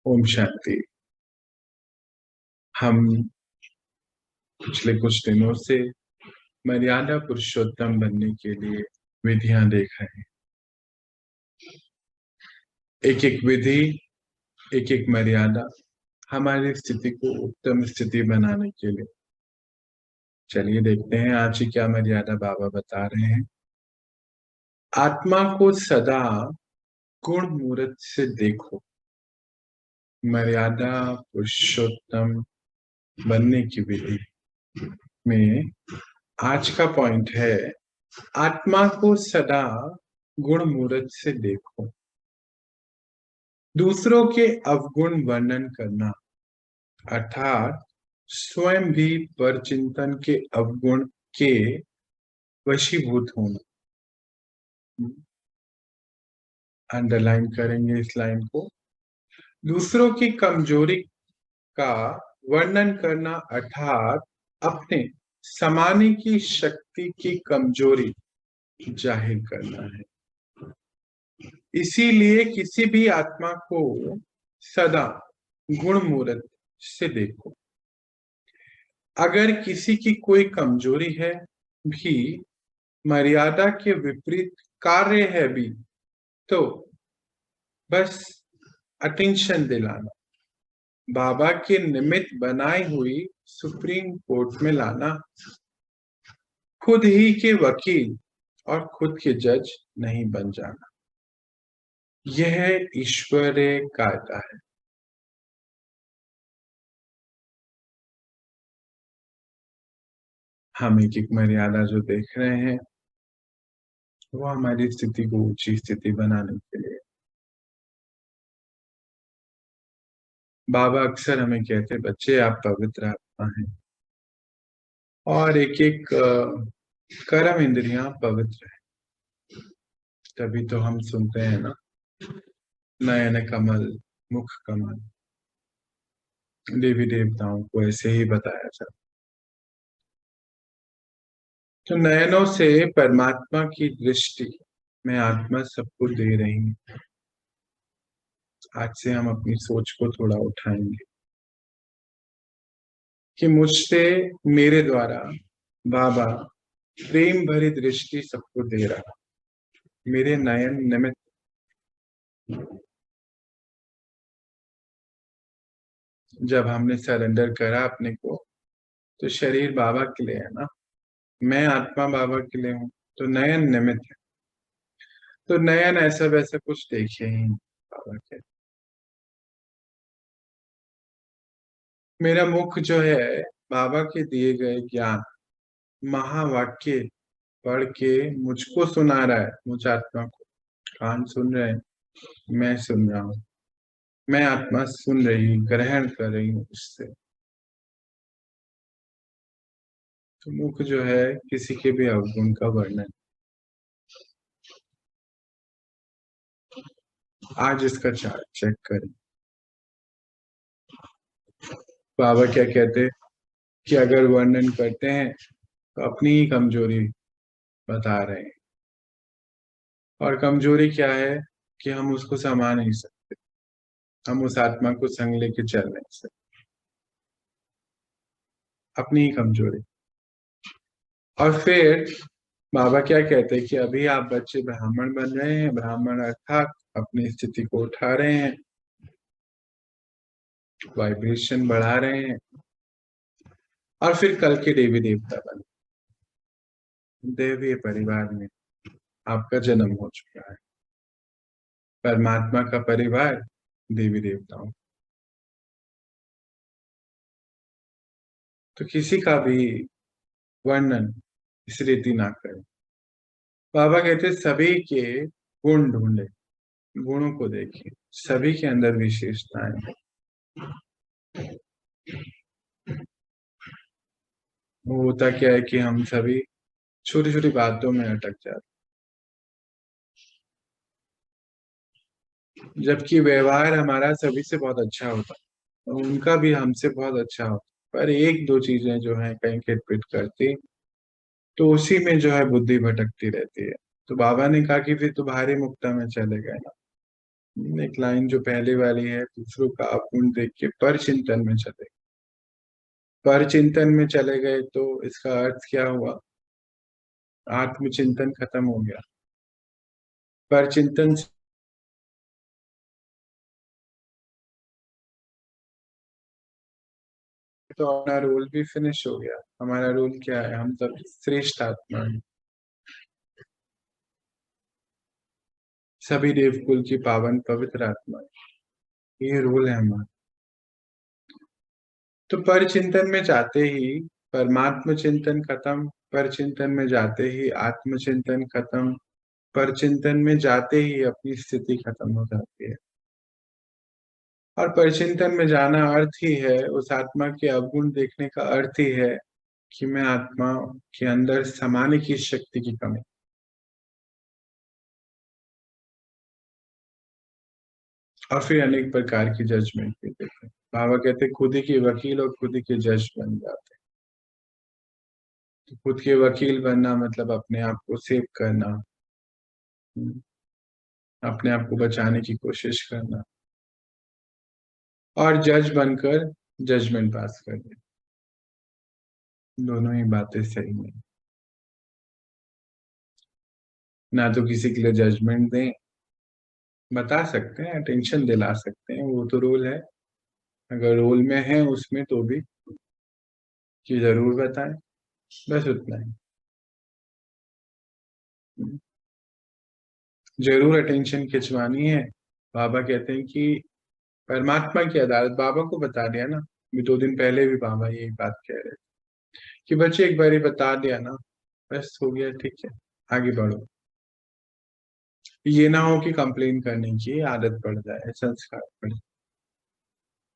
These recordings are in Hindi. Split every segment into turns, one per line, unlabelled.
ओम शांति। हम पिछले कुछ दिनों से मर्यादा पुरुषोत्तम बनने के लिए विधियां देख रहे हैं। एक एक विधि, एक एक मर्यादा हमारी स्थिति को उत्तम स्थिति बनाने के लिए। चलिए देखते हैं आज ही क्या मर्यादा बाबा बता रहे हैं। आत्मा को सदा गुण मूर्त से देखो। मर्यादा पुरुषोत्तम बनने की विधि में आज का पॉइंट है, आत्मा को सदा गुण मूर्त से देखो। दूसरों के अवगुण वर्णन करना अर्थात स्वयं भी परचिंतन के अवगुण के वशीभूत होना। अंडरलाइन करेंगे इस लाइन को। दूसरों की कमजोरी का वर्णन करना अर्थात अपने समाने की शक्ति की कमजोरी जाहिर करना है। इसीलिए किसी भी आत्मा को सदा गुण मूर्त से देखो। अगर किसी की कोई कमजोरी है भी, मर्यादा के विपरीत कार्य है भी, तो बस अटेंशन दिलाना, बाबा के निमित्त बनाई हुई सुप्रीम कोर्ट में लाना। खुद ही के वकील और खुद के जज नहीं बन जाना। यह ईश्वरीय कायदा है। हम एक एक मर्यादा जो देख रहे हैं वो हमारी स्थिति को ऊंची स्थिति बनाने के लिए। बाबा अक्सर हमें कहते, बच्चे आप पवित्र आत्मा हैं और एक एक कर्म इंद्रियां पवित्र है। तभी तो हम सुनते हैं ना, नयन कमल मुख कमल। देवी देवताओं को ऐसे ही बताया जाता। तो नयनों से परमात्मा की दृष्टि में आत्मा सबको दे रही है। आज से हम अपनी सोच को थोड़ा उठाएंगे कि मुझसे, मेरे द्वारा बाबा प्रेम भरी दृष्टि सबको दे रहा। मेरे नयन निमित्त जब हमने सरेंडर करा अपने को, तो शरीर बाबा के लिए है ना, मैं आत्मा बाबा के लिए हूँ, तो नयन निमित्त है। तो नयन ऐसा वैसा कुछ देखे ही नहीं। बाबा के मेरा मुख जो है बाबा के दिए गए ज्ञान महावाक्य पढ़ के मुझको सुना रहा है। मुझ आत्मा को कान सुन रहे हैं, मैं सुन रहा हूँ, मैं आत्मा सुन रही ग्रहण कर रही हूँ उससे। तो मुख जो है किसी के भी अवगुण का वर्णन। आज इसका चार्ट चेक करें। बाबा क्या कहते कि अगर वर्णन करते हैं तो अपनी ही कमजोरी बता रहे हैं। और कमजोरी क्या है कि हम उसको समा नहीं सकते, हम उस आत्मा को संग लेके चल नहीं सकते। अपनी ही कमजोरी। और फिर बाबा क्या कहते हैं कि अभी आप बच्चे ब्राह्मण बन रहे हैं, ब्राह्मण अर्थात अपनी स्थिति को उठा रहे हैं, वाइब्रेशन बढ़ा रहे हैं, और फिर कल के देवी देवता बने। देवी परिवार में आपका जन्म हो चुका है। परमात्मा का परिवार देवी देवताओं। तो किसी का भी वर्णन इस रीति ना करें। बाबा कहते सभी के गुण ढूंढे, गुणों को देखिए, सभी के अंदर विशेषताएं हैं। वो होता क्या है कि हम सभी छोटी छोटी बातों में अटक जाते, जबकि व्यवहार हमारा सभी से बहुत अच्छा होता है, उनका भी हमसे बहुत अच्छा होता, पर एक दो चीजें जो है कहीं खिटपिट करती, तो उसी में जो है बुद्धि भटकती रहती है। तो बाबा ने कहा कि फिर तुम्हारे मुक्ता में चले गए ना, एक लाइन जो पहले वाली है, दूसरों का अवगुण देख के पर चिंतन में चले। पर चिंतन में चले गए तो इसका अर्थ क्या हुआ? आत्मचिंतन खत्म हो गया। पर चिंतन तो अपना रोल भी फिनिश हो गया। हमारा रोल क्या है? हम सब श्रेष्ठ आत्मा है, सभी देवकुल की पावन पवित्र आत्मा है। ये रोल है हमारा। तो पर चिंतन में जाते ही परमात्म चिंतन खत्म, पर चिंतन में जाते ही आत्मचिंतन खत्म, पर चिंतन में जाते ही अपनी स्थिति खत्म हो जाती है। और पर चिंतन में जाना अर्थ ही है, उस आत्मा के अवगुण देखने का अर्थ ही है कि मैं आत्मा के अंदर समाने की शक्ति की कमी। और फिर अनेक प्रकार की जजमेंट भी देते हैं। बाबा कहते हैं खुद ही के वकील और खुद ही के जज बन जाते हैं। तो खुद के वकील बनना मतलब अपने आप को सेव करना, अपने आप को बचाने की कोशिश करना, और जज बनकर जजमेंट पास करना। दोनों ही बातें सही नहीं। ना तो किसी के लिए जजमेंट दें, बता सकते हैं, अटेंशन दिला सकते हैं, वो तो रोल है। अगर रोल में है उसमें तो भी कि जरूर बताएं, बस उतना ही। जरूर अटेंशन खिंचवानी है। बाबा कहते हैं कि परमात्मा की अदालत, बाबा को बता दिया ना। अभी 2 दिन पहले भी बाबा यही बात कह रहे थे कि बच्चे एक बार ही बता दिया ना, बस हो गया, ठीक है, आगे बढ़ो। ये ना हो कि कंप्लेन करने की आदत पड़ जाए, संस्कार पड़ जाए।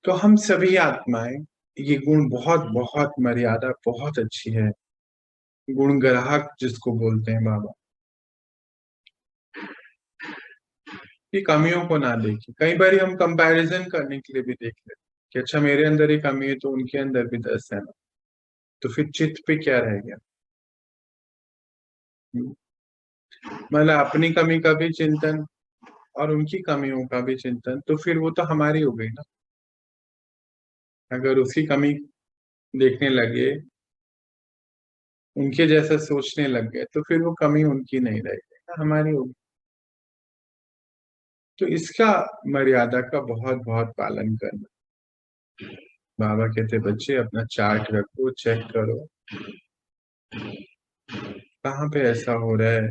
तो हम सभी आत्माएं, ये गुण बहुत बहुत मर्यादा बहुत अच्छी है। गुण ग्राहक जिसको बोलते हैं बाबा, कि कमियों को ना देखें। कई बार हम कंपैरिजन करने के लिए भी देख लेते हैं कि अच्छा मेरे अंदर ही कमी है तो उनके अंदर भी 10 है ना, तो फिर चित्त पे क्या रह गया? मतलब अपनी कमी का भी चिंतन और उनकी कमियों का भी चिंतन, तो फिर वो तो हमारी हो गई ना। अगर उसकी कमी देखने लगे, उनके जैसा सोचने लग गए, तो फिर वो कमी उनकी नहीं रहेगी ना, हमारी होगी। तो इसका मर्यादा का बहुत बहुत पालन करना। बाबा कहते बच्चे अपना चार्ट रखो, चेक करो कहाँ पे ऐसा हो रहा है,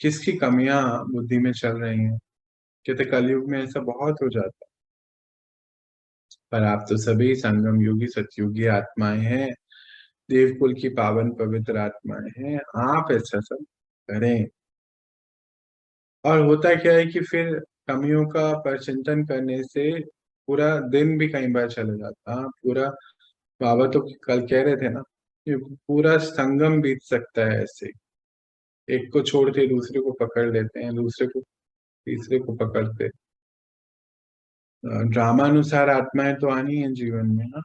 किसकी कमियां बुद्धि में चल रही हैं। कहते कलयुग में ऐसा बहुत हो जाता है, पर आप तो सभी संगम योगी सतयुगी आत्माएं हैं, देवकुल की पावन पवित्र आत्माएं हैं, आप ऐसा सब करें। और होता क्या है कि फिर कमियों का परचिंतन करने से पूरा दिन भी कई बार चला जाता। हाँ, पूरा, बाबा तो कल कह रहे थे ना कि पूरा संगम बीत सकता है ऐसे। एक को छोड़ के दूसरे को पकड़ लेते हैं, दूसरे को तीसरे को पकड़ते। ड्रामानुसार आत्माएं तो आनी है जीवन में ना।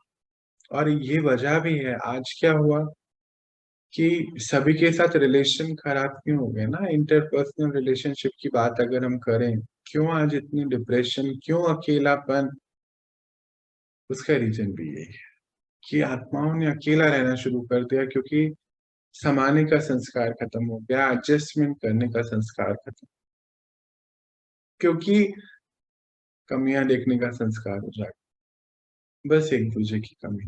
और ये वजह भी है, आज क्या हुआ कि सभी के साथ रिलेशन खराब क्यों हो गए ना, इंटरपर्सनल रिलेशनशिप की बात अगर हम करें, क्यों आज इतनी डिप्रेशन, क्यों अकेलापन? उसका रीजन भी यही है कि आत्माओं ने अकेला रहना शुरू कर दिया, क्योंकि समाने का संस्कार खत्म हो गया, एडजस्टमेंट करने का संस्कार खत्म, क्योंकि कमियां देखने का संस्कार हो जाएगा। बस एक दूसरे की कमी,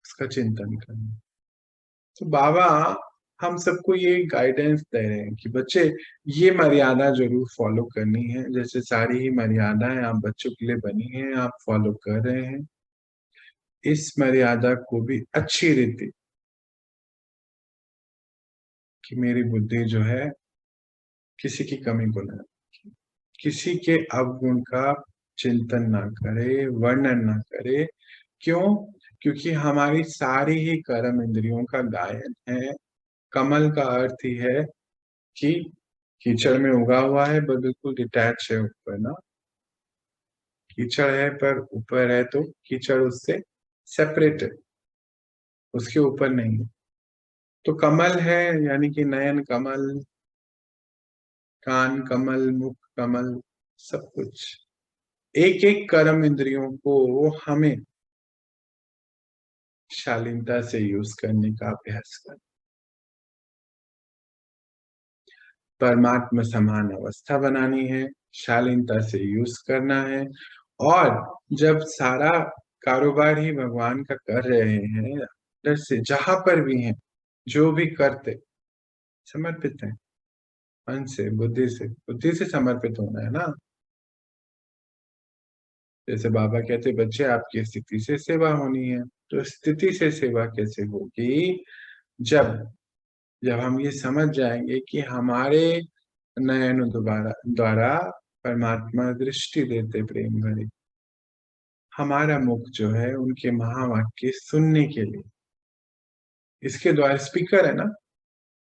उसका चिंतन करना। तो बाबा हम सबको ये गाइडेंस दे रहे हैं कि बच्चे ये मर्यादा जरूर फॉलो करनी है, जैसे सारी ही मर्यादाएं आप बच्चों के लिए बनी हैं, आप फॉलो कर रहे हैं। इस मर्यादा को भी अच्छी रीति, कि मेरी बुद्धि जो है किसी की कमी को ना, किसी के अवगुण का चिंतन ना करे, वर्णन ना करे। क्यों? क्योंकि हमारी सारी ही कर्म इंद्रियों का गायन है। कमल का अर्थ ही है कि कीचड़ में उगा हुआ है पर बिल्कुल डिटैच है ऊपर ना। कीचड़ है पर ऊपर है, तो कीचड़ उससे सेपरेट है, उसके ऊपर नहीं है। तो कमल है, यानी कि नयन कमल, कान कमल, मुख कमल, सब कुछ। एक एक कर्म इंद्रियों को हमें शालीनता से यूज करने का अभ्यास कर, परमात्मा समान अवस्था बनानी है, शालीनता से यूज करना है। और जब सारा कारोबार ही भगवान का कर रहे हैं, अंदर से जहां पर भी हैं, जो भी करते, समर्पित है, मन से, बुद्धि से समर्पित होना है ना। जैसे बाबा कहते, बच्चे आपकी स्थिति से सेवा होनी है। तो स्थिति से सेवा कैसे होगी? जब जब हम ये समझ जाएंगे कि हमारे नयन द्वारा द्वारा परमात्मा दृष्टि देते प्रेम भरे, हमारा मुख जो है उनके महावाक्य सुनने के लिए, इसके द्वारा स्पीकर है ना,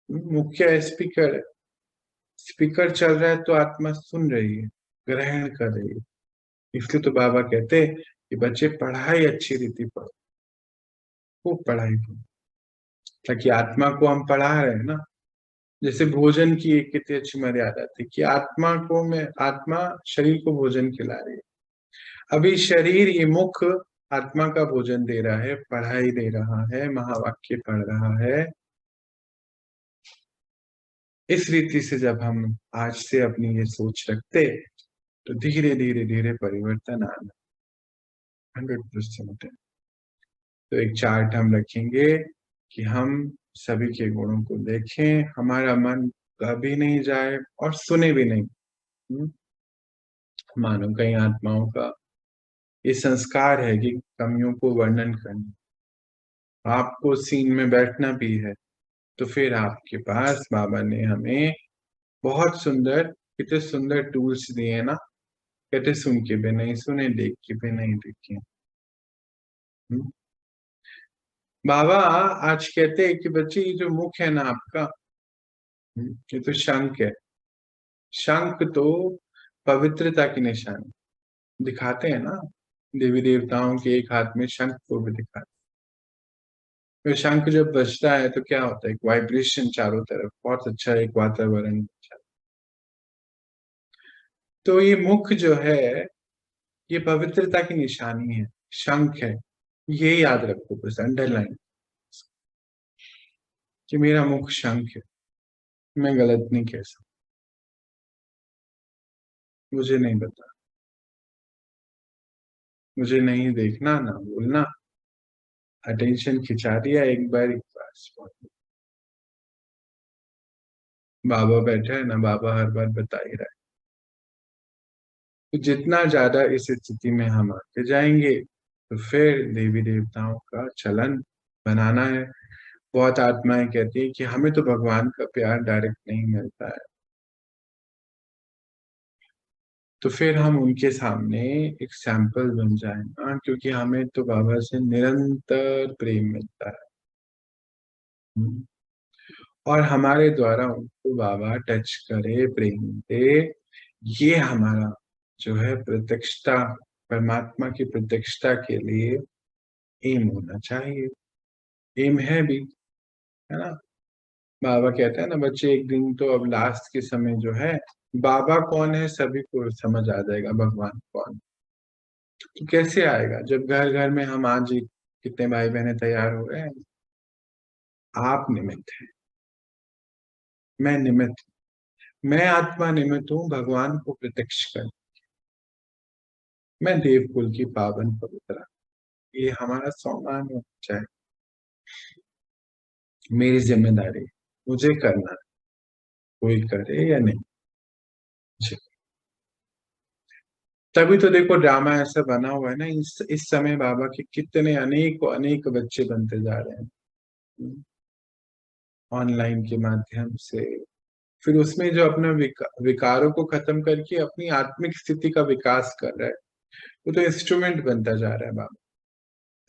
मुख्य स्पीकर है। स्पीकर चल रहा है तो आत्मा सुन रही है, ग्रहण कर रही है। इसलिए तो बाबा कहते हैं कि बच्चे पढ़ाई अच्छी रीति पढ़ो, खूब पढ़ाई करो, ताकि आत्मा को हम पढ़ा रहे हैं ना। जैसे भोजन की एक कितनी अच्छी मर्यादा थी कि आत्मा शरीर को भोजन खिला रही है। अभी शरीर, ये मुख आत्मा का भोजन दे रहा है, पढ़ाई दे रहा है, महावाक्य पढ़ रहा है। इस रीति से जब हम आज से अपनी ये सोच रखते, तो धीरे धीरे धीरे परिवर्तन आना 100% है। तो एक चार्ट हम रखेंगे कि हम सभी के गुणों को देखें, हमारा मन कभी नहीं जाए और सुने भी नहीं। मानो कई आत्माओं का ये संस्कार है कि कमियों को वर्णन करना, आपको सीन में बैठना भी है, तो फिर आपके पास बाबा ने हमें बहुत सुंदर, कितने सुंदर टूल्स दिए हैं ना। कहते सुन के भी नहीं सुने, देख के भी नहीं देखे। बाबा आज कहते हैं कि बच्चे, ये जो मुख है ना आपका, ये तो शंख है। शंख तो पवित्रता की निशानी, दिखाते हैं ना। देवी देवताओं के एक हाथ में शंख को भी दिखाते हैं। तो शंख जब बजता है तो क्या होता है? एक वाइब्रेशन चारों तरफ, बहुत अच्छा एक वातावरण बन। तो ये मुख जो है, ये पवित्रता की निशानी है, शंख है। ये याद रखो, बस अंडरलाइन, कि मेरा मुख शंख है, मैं गलत नहीं कह सकता, मुझे नहीं बता, मुझे नहीं देखना ना बोलना। अटेंशन खिंचा दिया एक बार, बाबा बैठा है ना, बाबा हर बार बता ही रहा है। तो जितना ज्यादा इस स्थिति में हम आते जाएंगे, तो फिर देवी देवताओं का चलन बनाना है। बहुत आत्माएं कहती है कि हमें तो भगवान का प्यार डायरेक्ट नहीं मिलता है, तो फिर हम उनके सामने एक सैंपल बन जाए ना, क्योंकि हमें तो बाबा से निरंतर प्रेम मिलता है। और हमारे द्वारा उनको बाबा टच करे, प्रेम दे, ये हमारा जो है प्रत्यक्षता, परमात्मा की प्रत्यक्षता के लिए एम होना चाहिए। एम है भी, है ना। बाबा कहते हैं ना, बच्चे एक दिन तो अब लास्ट के समय जो है, बाबा कौन है सभी को समझ आ जाएगा, भगवान कौन। तो कैसे आएगा? जब घर घर में हम आज ही कितने भाई बहने तैयार हो रहे हैं। आप निमित्त हैं, मैं निमित्त, मैं आत्मा निमित्त हूँ भगवान को प्रत्यक्ष कर। मैं देवकुल की पावन पवित्र, ये हमारा सम्मान होना चाहिए। मेरी जिम्मेदारी मुझे करना है, कोई करे या नहीं। जी। तभी तो देखो ड्रामा ऐसा बना हुआ है ना, इस समय बाबा के कितने अनेक अनेक बच्चे बनते जा रहे हैं ऑनलाइन के माध्यम से। फिर उसमें जो अपना विकारों को खत्म करके अपनी आत्मिक स्थिति का विकास कर रहा है, वो तो इंस्ट्रूमेंट बनता जा रहा है बाबा।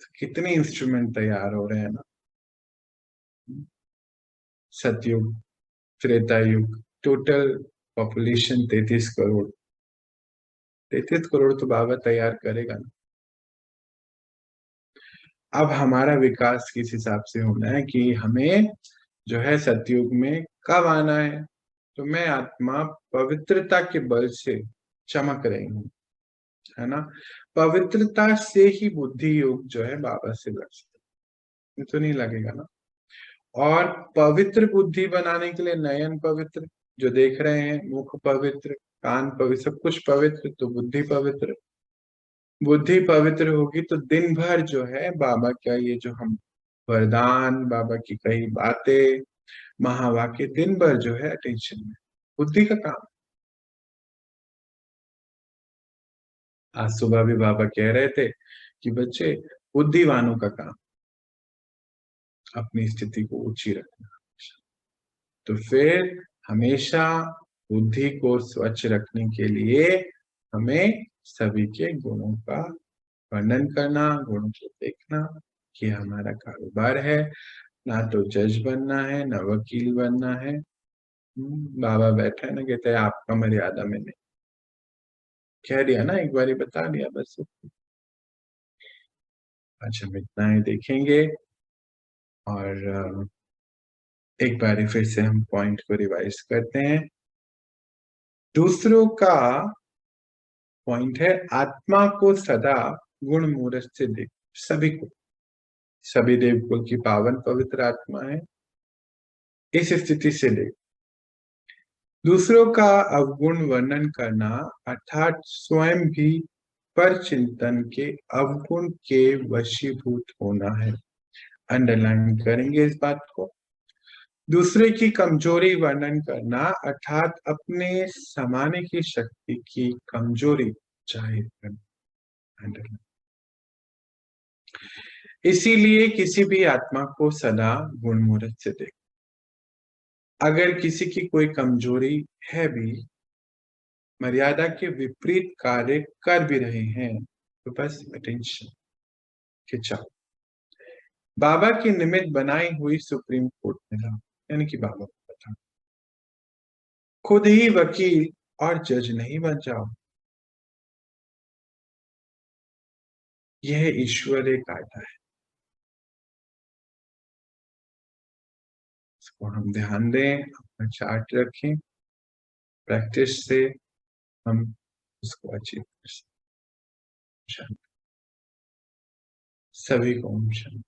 तो कितने इंस्ट्रूमेंट तैयार हो रहे हैं ना। सतयुग, त्रेता युग, टोटल पॉपुलेशन 33 करोड़। 33 करोड़ तो बाबा तैयार करेगा ना। अब हमारा विकास किस हिसाब से होना है कि हमें जो है सतयुग में कब आना है, तो मैं आत्मा पवित्रता के बल से चमक रही हूँ, है ना। पवित्रता से ही बुद्धि योग जो है बाबा से लग सकता है, तो नहीं लगेगा ना। और पवित्र बुद्धि बनाने के लिए नयन पवित्र, जो देख रहे हैं, मुख पवित्र, कान पवित्र, सब कुछ पवित्र, तो बुद्धि पवित्र। बुद्धि पवित्र होगी तो दिन भर जो है बाबा का ये जो हम वरदान, बाबा की कही बातें, महावाक्य, दिन भर जो है अटेंशन में, बुद्धि का काम। आज सुबह भी बाबा कह रहे थे कि बच्चे, बुद्धिवानों का काम अपनी स्थिति को ऊंची रखना। तो फिर हमेशा बुद्धि को स्वच्छ रखने के लिए हमें सभी के गुणों का वर्णन करना, गुणों को देखना कि हमारा कारोबार है, ना तो जज बनना है, ना वकील बनना है। बाबा बैठे ना, कहते हैं आपका मर्यादा में नहीं, कह दिया ना, एक बार ही बता दिया बस। आज हम इतना ही देखेंगे और एक बार फिर से हम पॉइंट को रिवाइज करते हैं। दूसरों का पॉइंट है, आत्मा को सदा गुण मूरत से देख, सभी को, सभी देवकुल की पावन पवित्र आत्मा है, इस स्थिति से देख। दूसरों का अवगुण वर्णन करना अर्थात स्वयं भी पर चिंतन के अवगुण के वशीभूत होना है। अंडरलाइन करेंगे इस बात को। दूसरे की कमजोरी वर्णन करना अर्थात अपने समाने की शक्ति की कमजोरी जाहिर करना। इसीलिए किसी भी आत्मा को सदा गुण मूरत से देख। अगर किसी की कोई कमजोरी है भी, मर्यादा के विपरीत कार्य कर भी रहे हैं, तो बस अटेंशन खिंचाओ। बाबा की निमित्त बनाई हुई सुप्रीम कोर्ट में रहो, यानी कि बाबा को बता, खुद ही वकील और जज नहीं बन जाओ। यह ईश्वर एक कायदा है, इसको हम ध्यान दें, अपना चार्ट रखें, प्रैक्टिस से हम उसको अचीव कर सकते। सभी को ओम शांति।